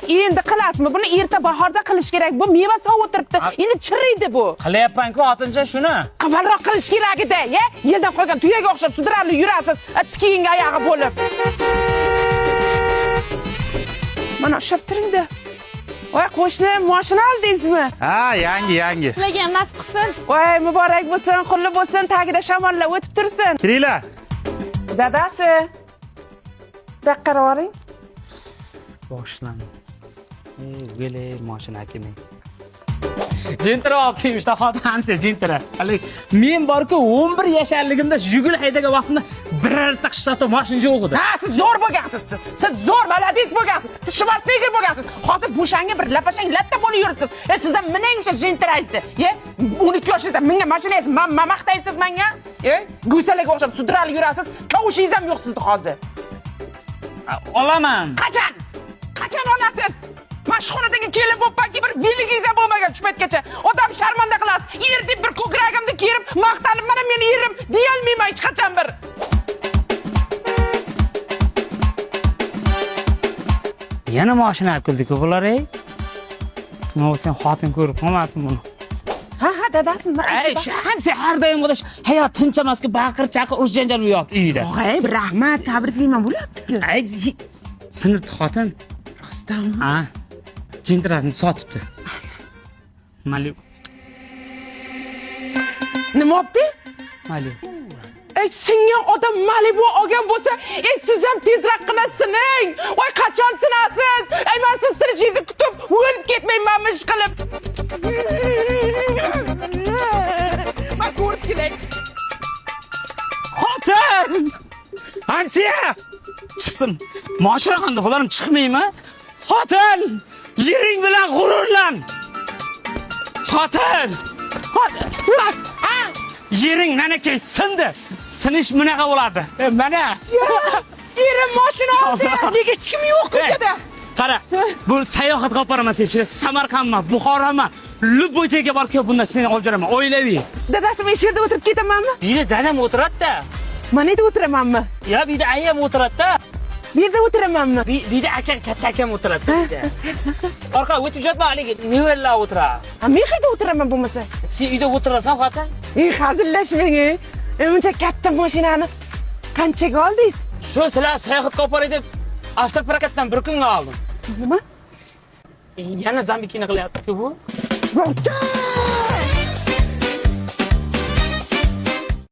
Endi qilasizmi? Buni erta bahorda qilish kerak. Bu meva sovib turibdi. Endi chiriydi bu. Qilyapman-ku, xotincha shuni. Avvalroq qilish kerak edi, ya? Yerdan qolgan tuyaga o'xshab sudrarli yurasiz, keyingi oyog'i bo'lib. Mana ushlab turingda. Voy, qo'shni, mashina oldingizmi? Ha, yangi. Sizlarga ham nasib qilsin. Voy, muborak bo'lsin, qulli bo'lsin, tagida shamollab o'tib tursin. Kiringlar. Dadasi. Qarab oling. Boshlan. Gele mashina kimi. Jintira olib kelishdi xotinasi, jintira. Hali men borku 11 yasharligimda Jigul haydagan vaqtimda birorta qishloqda mashina yo'q edi. Ha, siz zo'r bo'lgansiz. Siz zo'r malades bo'lgansiz. Siz Schwarzenegger bo'lgansiz. Hozir bo'shanga bir lapashang latta bo'lib yuribsiz. Siz ham mening o'sha jintiraysiz. 12 yoshingizda menga mashinangiz maqtaysiz menga? Go'salaga o'xshab sudralib yurasiz. Tovushingiz ham yo'q sizda hozir. Olaman. Qachon olasiz? Mashxonadagi kelin bo'ppanki bir villigingiz ham bo'lmagan tushpatgacha. Odam sharmanda qilasiz. Er deb bir ko'kragimni kerib, maqtalib, mana meni erim deya olmayman hech qachon bir. Yana mashina olib keldik-ku bular, ey. Nima sen xotin ko'rib qolmasin buni. Ha, dadasimi? Sen har doim o'dash hayot tinchamasga baqir-chaqir urush janjal bo'lyapti uyda. Voy, rahmat, tabriklayman bo'lyapti-ku. Ay, sinibdi xotin. Rostdanmi? Ha. Jintirasini sotibdi. Mali. Nima bo'pti? Mali. Singan odam Malibu olgan bo'lsa, siz ham tezroq qilasizning. Voy, qachon sinasiz? Men siz tirishingizni kutib, o'lib ketmayman ish qilib. Men ko'rib kelay. Xotin! Aksiya! Chiqsin. Mashina qanday bo'larim chiqmaymi? Xotin! Yering bilan g'ururlan. Xotin! Yering meniki sindi. Sinish bunaqa bo'ladi. Mana. Erim mashina oldi. Nega hech kim yo'q ko'chada? Qara, bu sayohat qilib boraman sen. Samarqandmi, Buxoromi, Luboyga borib bundan seni olib jiraman. O'ylayver. Dadasi men yerda o'tirib ketamanmi? Yine dadam o'tiradi-da. Mana yerda o'tiramanmi? Ya bir de ayam o'tiradi-da. Bu yerda o'tiramanmi? Bir de akam katta akam o'tiradi. Orqa o'tib jotma haligi nivellar o'tiradi. Men qayerda o'tiraman bo'lmasa? Sen uyda o'tirasan xotin? Hazillashmang. Buncha katta mashinani qanchaga oldingiz? Shu sizlar sayohatga olib boray deb avtoprokatdan bir kunga oldim. Nima? Yana zambikini qilyapti-ku bu.